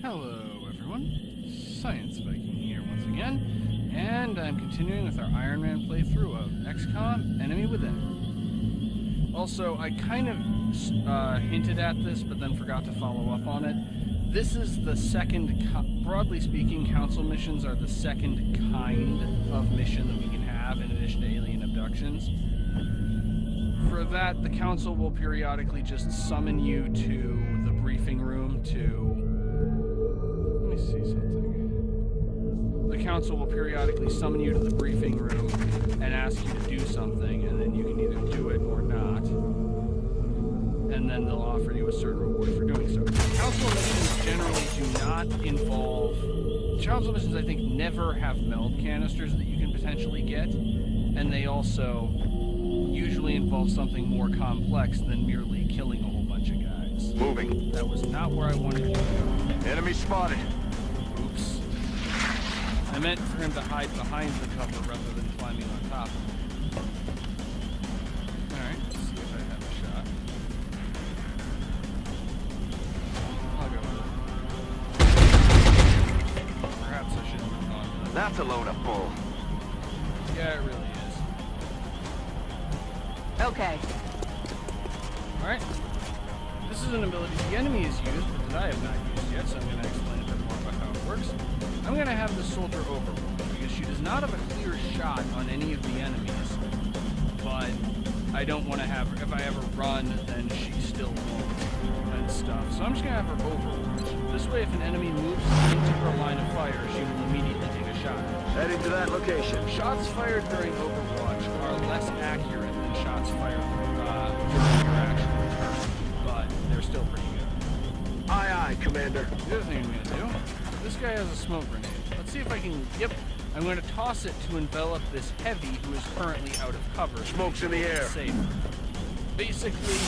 Hello everyone, Science Viking here once again, and I'm continuing with our Ironman playthrough of XCOM Enemy Within. Also, I kind of hinted at this, but then forgot to follow up on it. This is the second, broadly speaking, council missions are the second kind of mission that we can have in addition to alien abductions. For that, the council will periodically just summon you to the briefing room to... Let me see something. The council will periodically summon you to the briefing room and ask you to do something, and then you can either do it or not. And then they'll offer you a certain reward for doing so. Council missions generally do not involve... Council missions, I think, never have meld canisters that you can potentially get, and they also usually involve something more complex than merely killing a whole bunch of guys. Moving. That was not where I wanted you to go. Enemy spotted. Oops. I meant for him to hide behind the cover rather than climbing on top of it. Alright, let's see if I have a shot. I'll go with it. Perhaps I shouldn't have gone with it. That's a load of bull. Yeah, it really is. Okay. Alright. This is an ability the enemy has used, but that I have not used yet, so I'm going to explain a bit more about how it works. I'm going to have the soldier overwatch, because she does not have a clear shot on any of the enemies, but I don't want to have her, if I ever run, then she still won't, and stuff. So I'm just going to have her overwatch. This way, if an enemy moves into her line of fire, she will immediately take a shot. Heading to that location. Shots fired during overwatch are less accurate than shots fired during your actual turn, but they're still pretty good. Aye, aye, Commander. The other thing I'm going to do, this guy has a smoke grenade. Let's see if I can, I'm going to toss it to envelop this heavy who is currently out of cover. Smoke's in the air. Safe. Basically,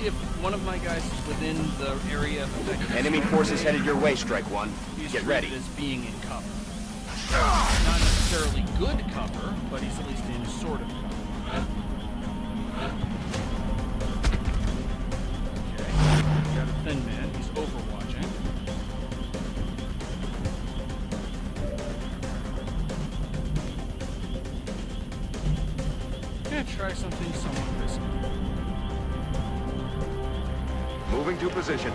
if one of my guys is within the area of effective... Enemy forces headed your way, Strike One. He's Get ready. as being in cover. Not necessarily good cover, but he's at least in sort of cover. Okay, got a thin man. He's overwatching. Gonna try something somewhat risky. Moving to position.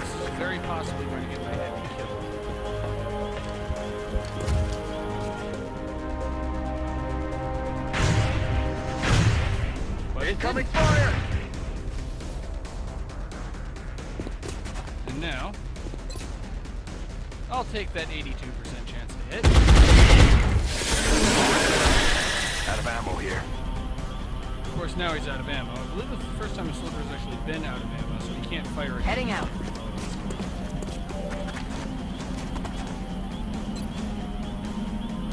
This is very possibly going to get my heavy killed. Incoming fire! And now, I'll take that 82% chance to hit. Out of ammo here. Of course, now he's out of ammo. I believe it's the first time a soldier has actually been out of ammo, so he can't fire again. Heading out.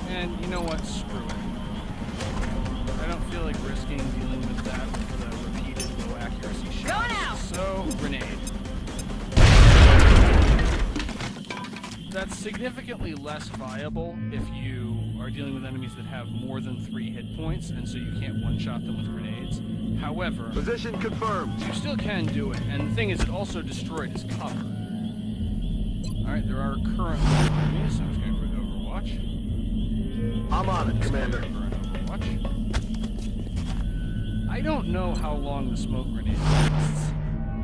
And you know what? Screw it. I don't feel like risking dealing with that with the repeated low accuracy shots. Going out! So, grenade. That's significantly less viable if you are dealing with enemies that have more than 3 hit points, and so you can't one-shot them with grenades. However, Position confirmed. you still can do it, and the thing is, it also destroyed his cover. Alright, there are currently enemies, so I'm just going to quick overwatch. I'm on it, Commander. I don't know how long the smoke grenade lasts.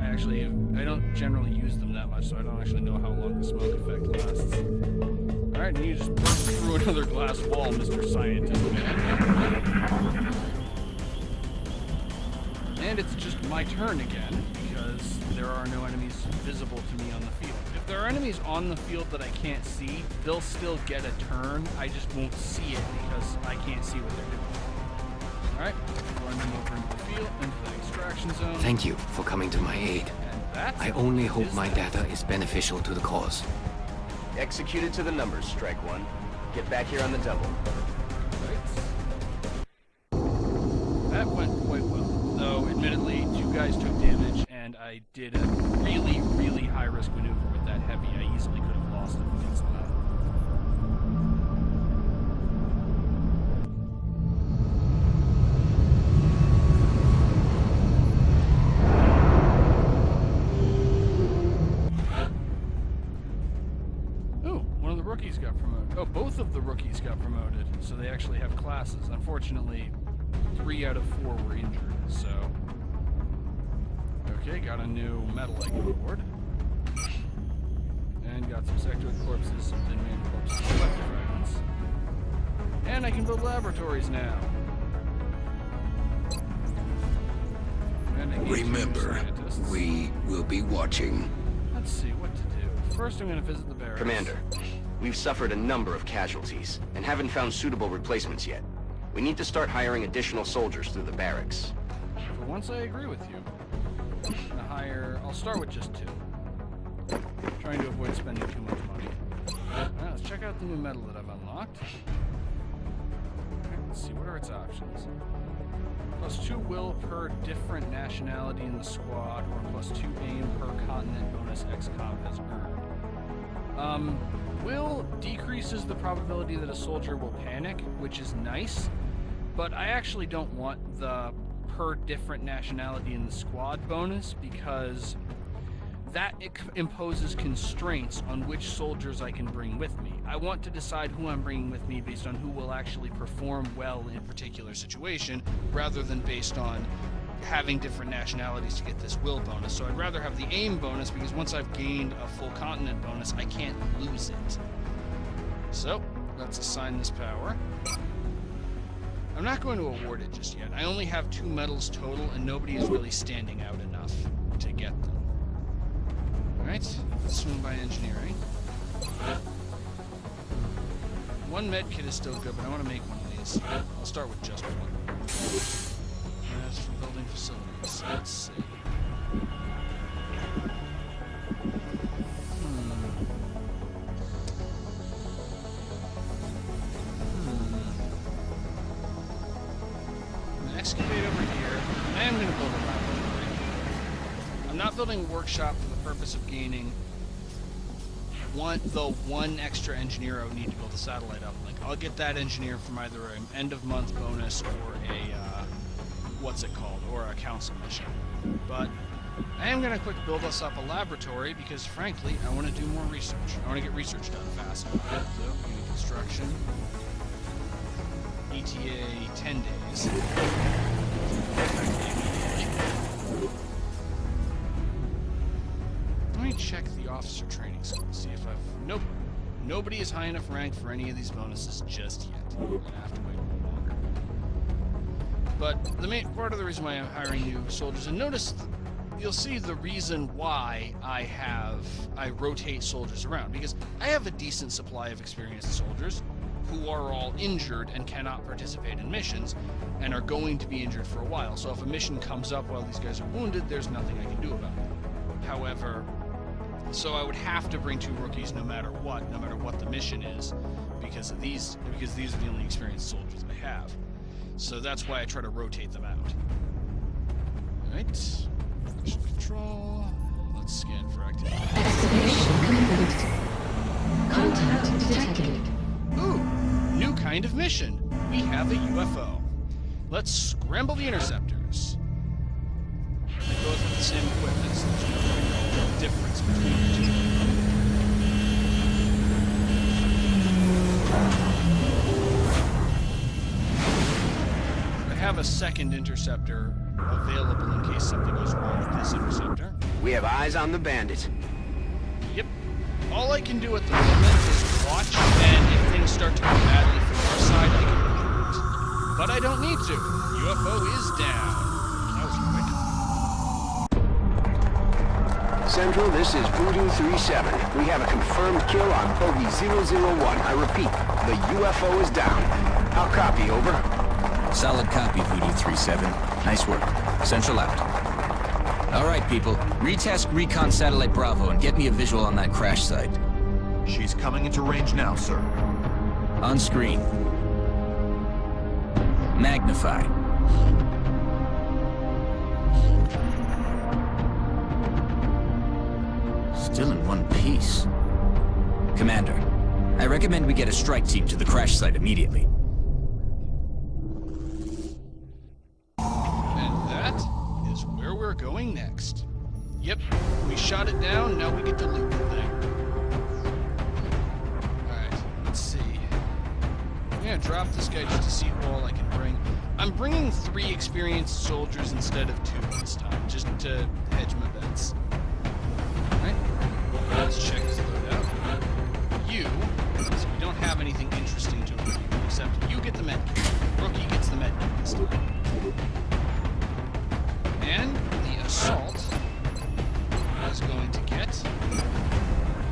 I don't generally use them that much, so I don't actually know how long the smoke effect lasts. Alright, and you just broke through another glass wall, Mr. Scientist Man. And it's just my turn again, because there are no enemies visible to me on the field. If there are enemies on the field that I can't see, they'll still get a turn. I just won't see it because I can't see what they're doing. Alright, run them over into the field, into the extraction zone. Thank you for coming to my aid. And that I only hope is my that. data is beneficial to the cause. Executed to the numbers, Strike One. Get back here on the double. Right. That went quite well. Though, admittedly, 2 guys took damage, and I did a really, really high-risk maneuver with that heavy. I easily could have lost it against that. Oh, both of the rookies got promoted, so they actually have classes. Unfortunately, 3 out of 4 were injured, so... Okay, got a new medal I can award. And got some sectoid corpses, some thin man corpses, collector fragments. And I can build laboratories now. And I gained 2 Remember, scientists. we will be watching. Let's see what to do. First, I'm going to visit the barracks. Commander, we've suffered a number of casualties and haven't found suitable replacements yet. We need to start hiring additional soldiers through the barracks. For once, I agree with you. I'll start with just 2. Trying to avoid spending too much money. Alright, let's check out the new medal that I've unlocked. Okay, let's see, what are its options? +2 will per different nationality in the squad, or +2 aim per continent bonus XCOM has earned. Will decreases the probability that a soldier will panic, which is nice, but I actually don't want the per different nationality in the squad bonus because that imposes constraints on which soldiers I can bring with me. I want to decide who I'm bringing with me based on who will actually perform well in a particular situation, rather than based on having different nationalities to get this will bonus. So I'd rather have the aim bonus, because once I've gained a full continent bonus, I can't lose it. So, let's assign this power. I'm not going to award it just yet. I only have 2 medals total, and nobody is really standing out enough to get them. Alright, let's swing by engineering. 1 med kit is still good, but I want to make one of these. I'll start with just 1. As for building facilities, let's see. Excavate over here. I am going to build a laboratory. I'm not building a workshop for the purpose of gaining one extra engineer I would need to build a satellite uplink. I'll get that engineer from either an end-of-month bonus or a, or a council mission. But I am going to quick build us up a laboratory because, frankly, I want to do more research. I want to get research done faster. So, unit construction. ETA 10 days. Let me check the officer training school, see if I've... Nope. Nobody is high enough rank for any of these bonuses just yet. I'm gonna have to wait a little longer. But the main part of the reason why I'm hiring new soldiers, and notice, you'll see the reason why I rotate soldiers around, because I have a decent supply of experienced soldiers who are all injured and cannot participate in missions and are going to be injured for a while. So if a mission comes up while these guys are wounded, there's nothing I can do about it. However, so I would have to bring 2 rookies no matter what the mission is, because these are the only experienced soldiers I have. So that's why I try to rotate them out. Alright. Mission control. Let's scan for activity. Excavation complete. Contact detected. Ooh, new kind of mission. We have a UFO. Let's scramble the interceptors. They both have the same equipment, so there's no real difference between the 2. I have a second interceptor available in case something goes wrong with this interceptor. We have eyes on the bandit. Yep. All I can do at the moment is watch, and if things start to go badly from our side, I can report. But I don't need to. UFO is down. That was quick. Central, this is Voodoo 3-7. We have a confirmed kill on Bogey 001. I repeat, the UFO is down. I'll copy, over. Solid copy, Voodoo 3-7. Nice work. Central out. All right, people. Retask Recon Satellite Bravo and get me a visual on that crash site. She's coming into range now, sir. On screen. Magnify. Still in one piece. Commander, I recommend we get a strike team to the crash site immediately. And that is where we're going next. Yep, we shot it down, now we get to loot the thing. Alright, let's see. drop this guy just to see who all I can bring. I'm bringing 3 experienced soldiers instead of 2 this time, just to hedge my bets. Alright, let's check this loadout. You, so we don't have anything interesting to review, except you get the medkit. Rookie gets the medkit this time. And the assault is going to get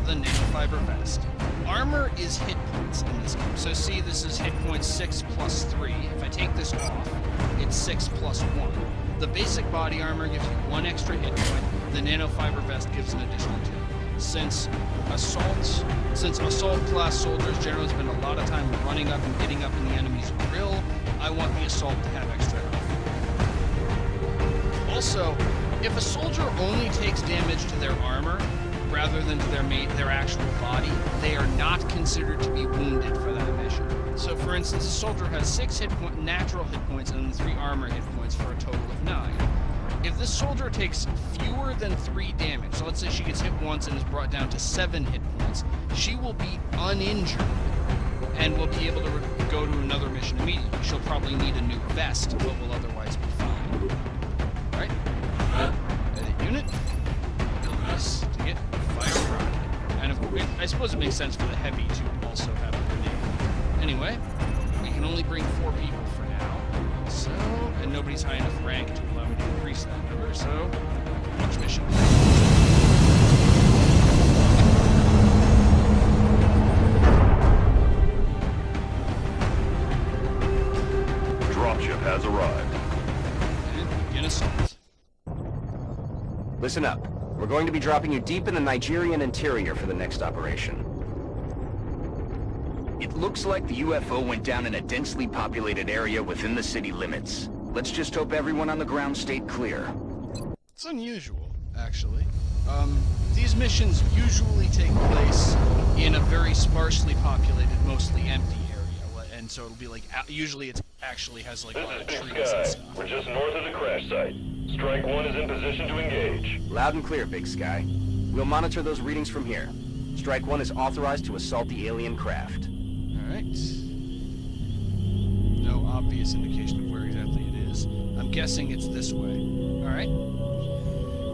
the nanofiber vest. Armor is hit points in this game. So see, this is hit points 6 plus 3. If I take this off, it's 6 plus 1. The basic body armor gives you 1 extra hit point. The nanofiber vest gives an additional 2. Since assault class soldiers generally spend a lot of time running up and getting up in the enemy's grill, I want the assault to have extra health. Also, if a soldier only takes damage to their armor, rather than to their actual body, they are not considered to be wounded for that mission. So for instance, a soldier has 6 natural hit points and 3 armor hit points for a total of 9. If this soldier takes fewer than 3 damage, so let's say she gets hit once and is brought down to 7 hit points, she will be uninjured and will be able to go to another mission immediately. She'll probably need a new vest, but will otherwise be fine. Alright, edit unit, build this to get fire rocket. And I suppose it makes sense for the heavy to also have a grenade. Anyway, we can only bring 4 people for now, so, and nobody's high enough rank to allow me to increase that number, so, launch mission. Dropship has arrived. And begin assault. Listen up. We're going to be dropping you deep in the Nigerian interior for the next operation. It looks like the UFO went down in a densely populated area within the city limits. Let's just hope everyone on the ground stayed clear. It's unusual, actually. These missions usually take place in a very sparsely populated, mostly empty area, and so it'll be like, usually it actually has like a lot of This is trees Big and Sky. stuff. We're just north of the crash site. Strike 1 is in position to engage. Loud and clear, Big Sky. We'll monitor those readings from here. Strike 1 is authorized to assault the alien craft. Alright. No obvious indication of where exactly it is. I'm guessing it's this way. Alright.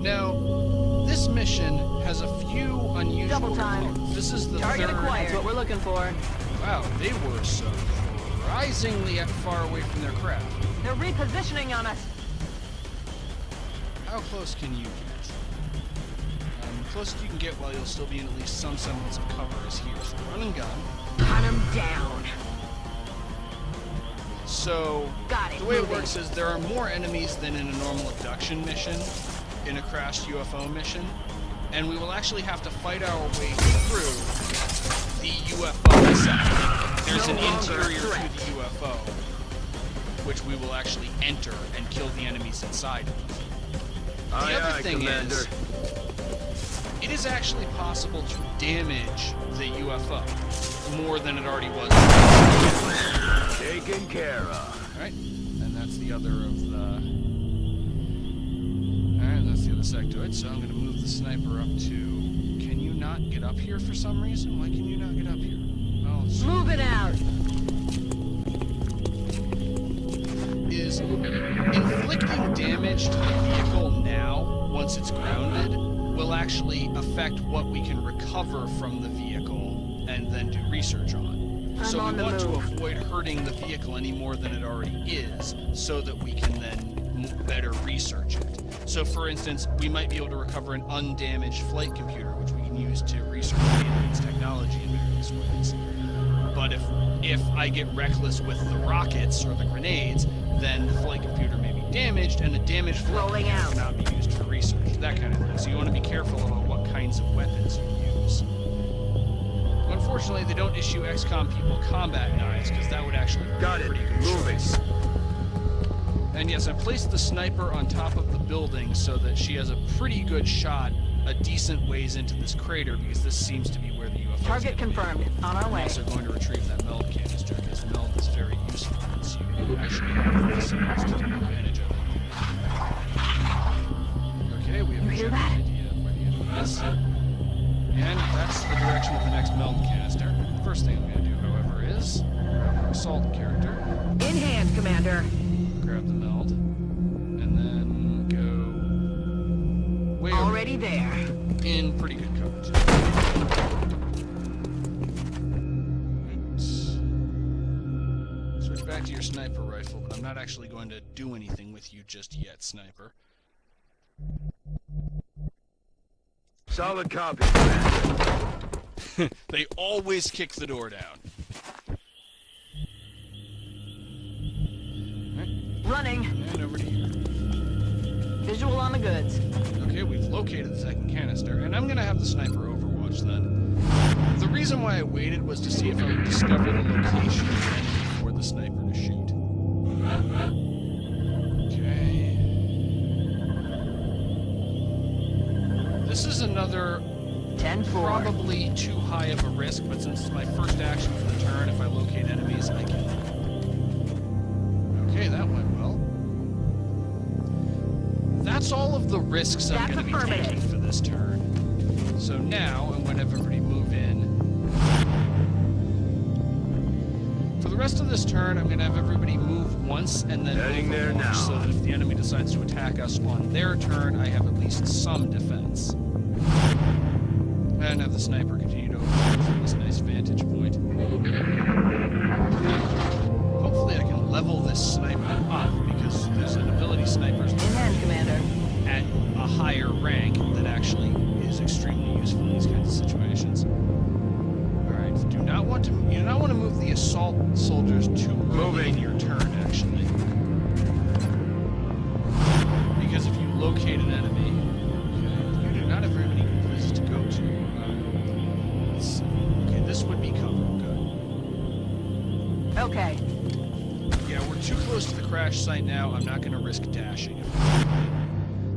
Now, this mission has a few unusual Double time. components. This is the Target third... acquired. That's what we're looking for. Wow, they were surprisingly far away from their craft. They're repositioning on us. How close can you get? Closest you can get while you'll still be in at least some semblance of cover is here. So run and gun. Hunt them down. So, Got it, the way it moving. works is there are more enemies than in a normal abduction mission, in a crashed UFO mission, and we will actually have to fight our way through the UFO itself. There's an interior to the UFO, which we will actually enter and kill the enemies inside of. The other thing is, it is actually possible to damage the UFO more than it already was. Taken care of. Alright, and that's the other of the... Alright, that's the other sectoid, so I'm going to move the sniper up to... Can you not get up here for some reason? Why can you not get up here? Well, it's... Moving out. Is inflicting damage to the vehicle now, once it's grounded, will actually affect what we can recover from the vehicle and then do research on. So we want to avoid hurting the vehicle any more than it already is, so that we can then better research it. So for instance, we might be able to recover an undamaged flight computer, which we can use to research aliens technology in various ways. But if I get reckless with the rockets or the grenades, then the flight computer may be damaged, and a damaged flight computer cannot be used for research, that kind of thing. So you want to be careful about what kinds of weapons you use. Unfortunately, they don't issue XCOM people combat knives, because that would actually be a pretty good choice. And yes, I placed the sniper on top of the building so that she has a pretty good shot a decent ways into this crater, because this seems to be where the UFO is. Target confirmed. On our way. I'm also going to retrieve that meld canister, because meld is very useful once you actually have the signals to take advantage of it. Okay, we have a general idea of where the enemy is. And that's the direction of the next meld canister. First thing I'm going to do, however, is Our assault character. In hand, Commander. Grab the meld. And then go way Already over there. in pretty good coverage. Right. Switch back to your sniper rifle, but I'm not actually going to do anything with you just yet, sniper. Solid copy, Commander. They always kick the door down. Running. And over to here. Visual on the goods. Okay, we've located the second canister, and I'm gonna have the sniper overwatch then. The reason why I waited was to see if I would discover the location of the enemy for the sniper to shoot. Okay. This is another 10-4. probably too high of a risk, but since it's my first action for the turn, if I locate enemies, I can. Okay, that went well. That's all of the risks I'm going to be taking for this turn. So now, I'm going to have everybody move in. For the rest of this turn, I'm going to have everybody move once and then Heading there overwatch, now. so that if the enemy decides to attack us on their turn, I have at least some defense. And have the sniper continue to overwatch from this nice vantage point. Hopefully I can level this sniper up, because there's an ability snipers In hand, Commander. at a higher rank that actually is extremely useful in these kinds of situations. Alright, you do not want to move the assault soldiers too early in your turn, actually. Because if you locate an enemy, okay, you do not have very many places to go to. Let's see. Okay, this would be cover. Good. Okay. Yeah, we're too close to the crash site now. I'm not going to risk dashing.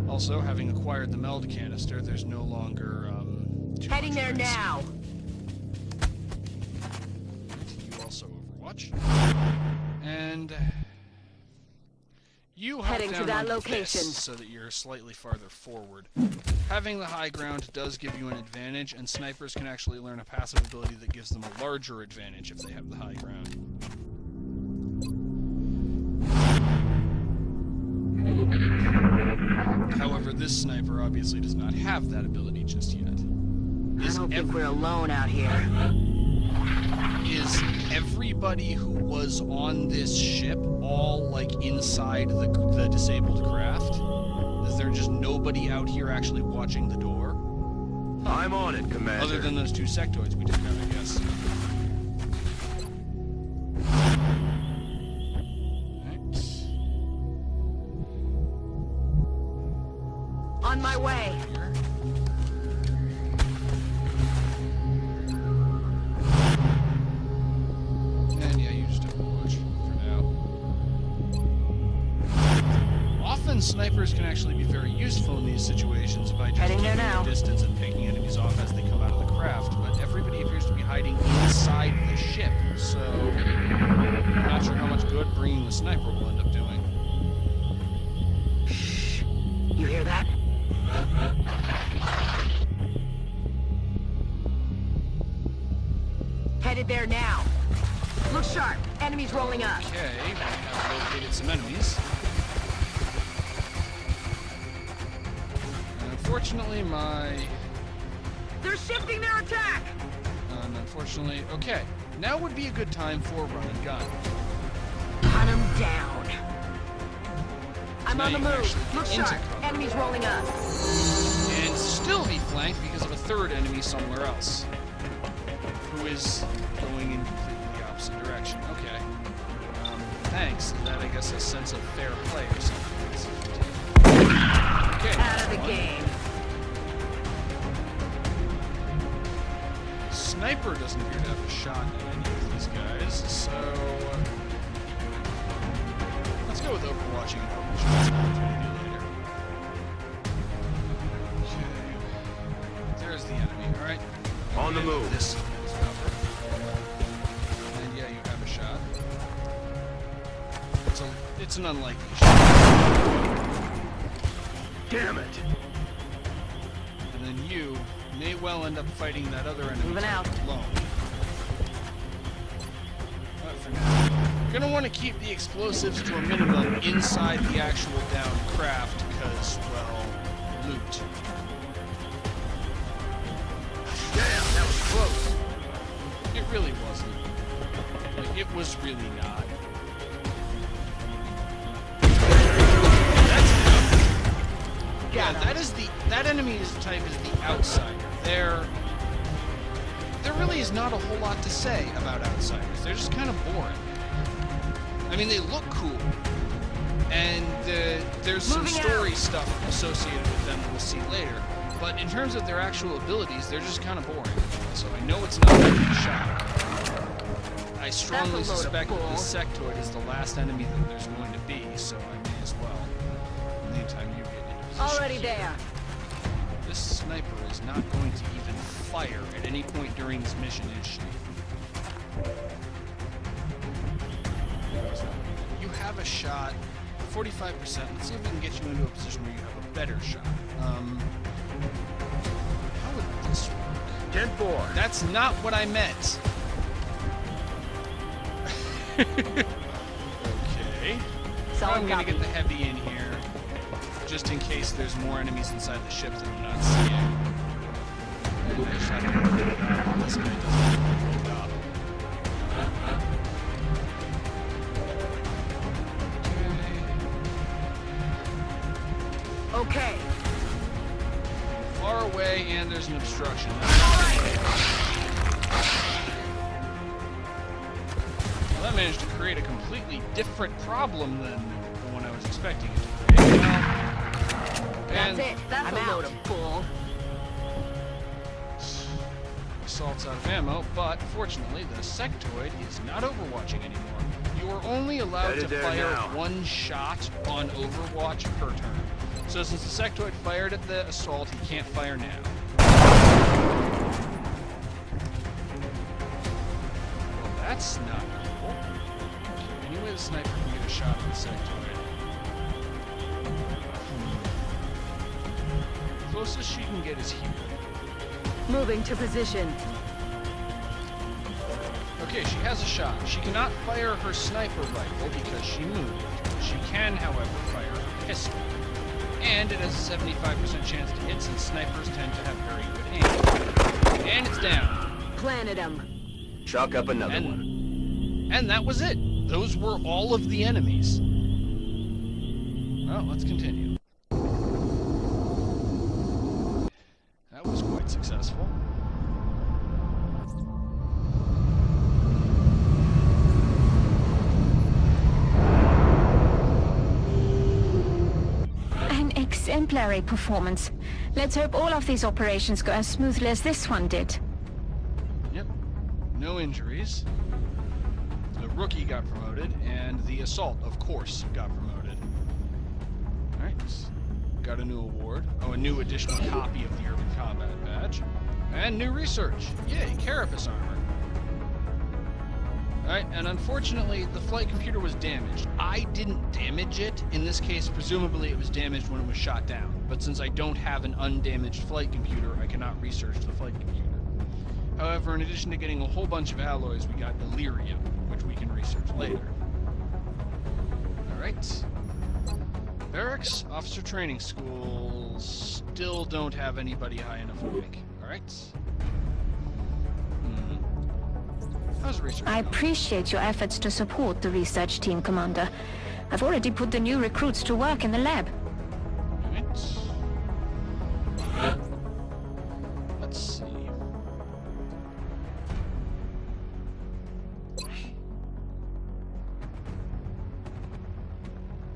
Also, having acquired the meld canister, there's no longer Heading there now. You also overwatch. And you hop Heading down to that onto location. this so that you're slightly farther forward. Having the high ground does give you an advantage, and snipers can actually learn a passive ability that gives them a larger advantage if they have the high ground. However, this sniper obviously does not have that ability just yet. I don't think we're alone out here. Is everybody who was on this ship all, like, inside the disabled craft? Is there just nobody out here actually watching the door? I'm on it, Commander. Other than those two sectoids we took out, I guess. On my way. Here. And yeah, you just overwatch for now. Often snipers can actually be very useful in these situations by just Heading there keeping now. their distance and picking enemies off as they come out of the craft, but everybody appears to be hiding inside the ship, so I'm not sure how much good bringing the sniper will end up doing. Shh. You hear that? Headed there now. Look sharp. Enemies rolling up. Okay, we have located some enemies. And unfortunately, They're shifting their attack. unfortunately, okay. Now would be a good time for run and gun. Hunt them down. I'm Now on the you can move. actually Look get into sharp. cover. Enemies rolling up. And still be flanked because of a third enemy somewhere else, who is going in completely the opposite direction. Okay. Thanks. That, I guess, a sense of fair play or something. Okay. Out of the game. Sniper doesn't appear to have a shot at any of these guys, so let's go with overwatching and hoping she gets an opportunity later. Okay. There's the enemy, alright? On the move. This is cover. And yeah, you have a shot. It's an unlikely shot. Damn it. And then you may well end up fighting that other enemy Moving out. alone. But for for now. You're gonna want to keep the explosives to a minimum inside the actual downed craft, because, well, loot. Damn, that was close. It really wasn't. Like, it was really not. That's enough. Yeah, that enemy's type is the outsider. There really is not a whole lot to say about outsiders. They're just kind of boring. I mean, they look cool, and there's some story stuff associated with them that we'll see later. But in terms of their actual abilities, they're just kind of boring. So I know it's not worth a shot. I strongly suspect that this sectoid is the last enemy that there's going to be, so I may as well. In the meantime, you get into position. Already there. This sniper is not going to even fire at any point during this mission, is she? You have a shot, 45%. Let's see if we can get you into a position where you have a better shot. How would this work? 10-4. That's not what I meant. Okay. I'm gonna get the heavy in here, just in case there's more enemies inside the ship that I'm not seeing. And I just have to look it up. This guy doesn't look it up. Okay. Far away, and there's an obstruction. Well, that managed to create a completely different problem than the one I was expecting it to create. That's it. That's a load of bull. Assault's out of ammo, but fortunately the sectoid is not overwatching anymore. You are only allowed to fire one shot on Overwatch per turn. So since the sectoid fired at the assault, he can't fire now. Well, that's not cool. Anyway, the sniper can get a shot at the sectoid. Closest she can get is here. Moving to position. Okay, she has a shot. She cannot fire her sniper rifle because she moved. She can, however, fire her pistol. And it has a 75% chance to hit since snipers tend to have very good aim. And it's down. Planted him. Chalk up another one. And that was it. Those were all of the enemies. Well, let's continue. That was quite successful. Exemplary performance. Let's hope all of these operations go as smoothly as this one did. Yep. No injuries. The rookie got promoted, and the assault, of course, got promoted. Alright. Got a new award. Oh, a new additional copy of the Urban Combat Badge. And new research. Yay, Carapace armor. Alright, and unfortunately, the flight computer was damaged. I didn't damage it. In this case, presumably it was damaged when it was shot down. But since I don't have an undamaged flight computer, I cannot research the flight computer. However, in addition to getting a whole bunch of alloys, we got Delirium, which we can research later. Alright. Barracks, Officer Training School, still don't have anybody high enough rank. Alright. How's research I going? appreciate your efforts to support the research team, Commander. I've already put the new recruits to work in the lab. Right. Let's see.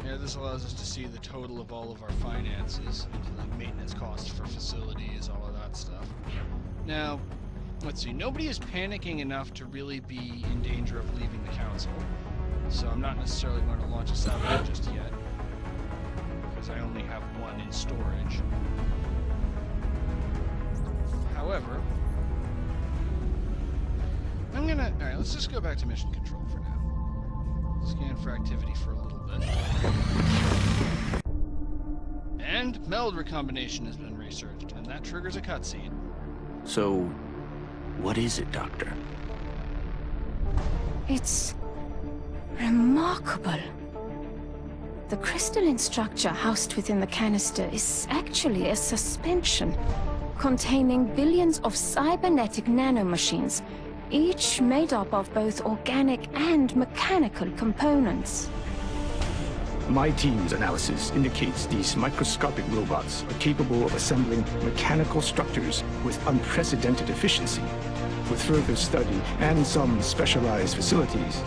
Yeah, this allows us to see the total of all of our finances, including maintenance costs for facilities, all of that stuff. Now, let's see, nobody is panicking enough to really be in danger of leaving the council, so I'm not necessarily going to launch a sabotage just yet, because I only have one in storage. However, alright, let's just go back to mission control for now. Scan for activity for a little bit. And meld recombination has been researched, and that triggers a cutscene. So, what is it, Doctor? It's Remarkable. The crystalline structure housed within the canister is actually a suspension containing billions of cybernetic nanomachines, each made up of both organic and mechanical components. My team's analysis indicates these microscopic robots are capable of assembling mechanical structures with unprecedented efficiency. With further study and some specialized facilities,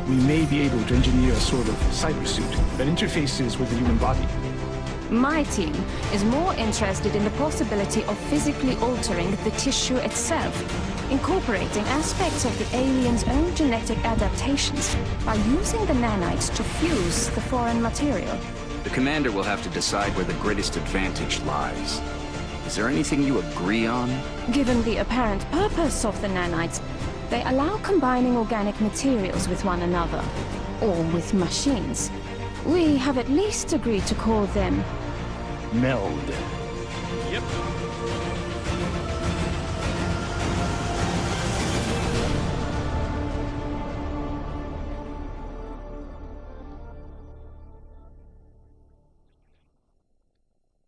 we may be able to engineer a sort of cybersuit that interfaces with the human body. My team is more interested in the possibility of physically altering the tissue itself, incorporating aspects of the alien's own genetic adaptations by using the nanites to fuse the foreign material. The commander will have to decide where the greatest advantage lies. Is there anything you agree on? Given the apparent purpose of the nanites, they allow combining organic materials with one another, or with machines. We have at least agreed to call them Meld. Yep.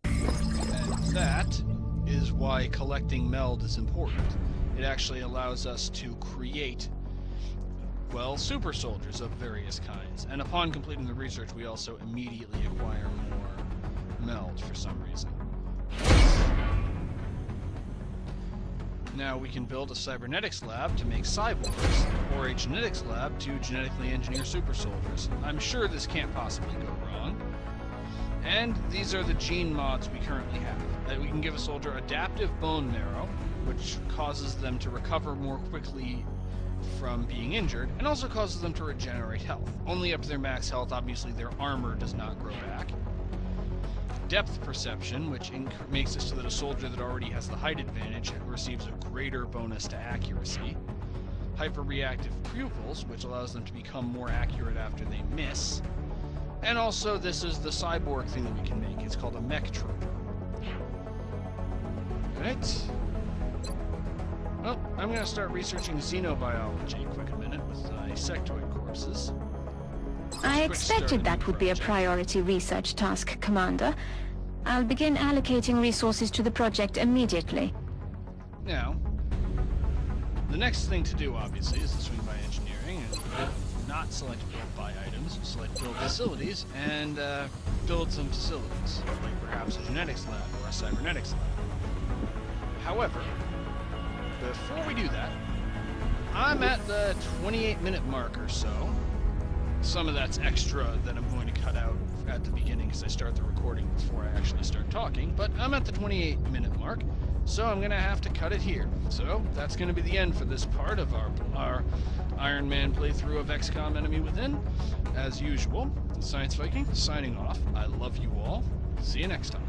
And that is why collecting meld is important. It actually allows us to create, well, super soldiers of various kinds. And upon completing the research, we also immediately acquire more meld for some reason. Now we can build a cybernetics lab to make cyborgs, or a genetics lab to genetically engineer super soldiers. I'm sure this can't possibly go wrong. And these are the gene mods we currently have. We can give a soldier adaptive bone marrow, which causes them to recover more quickly from being injured, and also causes them to regenerate health. Only up to their max health. Obviously their armor does not grow back. Depth perception, which makes it so that a soldier that already has the height advantage receives a greater bonus to accuracy. Hyper-reactive pupils, which allows them to become more accurate after they miss. And also, this is the cyborg thing that we can make. It's called a mech trooper. Right. Well, I'm going to start researching xenobiology. Quick a minute with insectoid corpses. I expected that would be a priority research task, Commander. I'll begin allocating resources to the project immediately. Now, the next thing to do, obviously, is to swing by engineering and not select build by items, select build facilities, and build some facilities, like perhaps a genetics lab or a cybernetics lab. However, before we do that, I'm at the 28-minute mark or so. Some of that's extra that I'm going to cut out at the beginning because I start the recording before I actually start talking, but I'm at the 28-minute mark, so I'm going to have to cut it here. So that's going to be the end for this part of our Iron Man playthrough of XCOM Enemy Within. As usual, Science Viking signing off. I love you all. See you next time.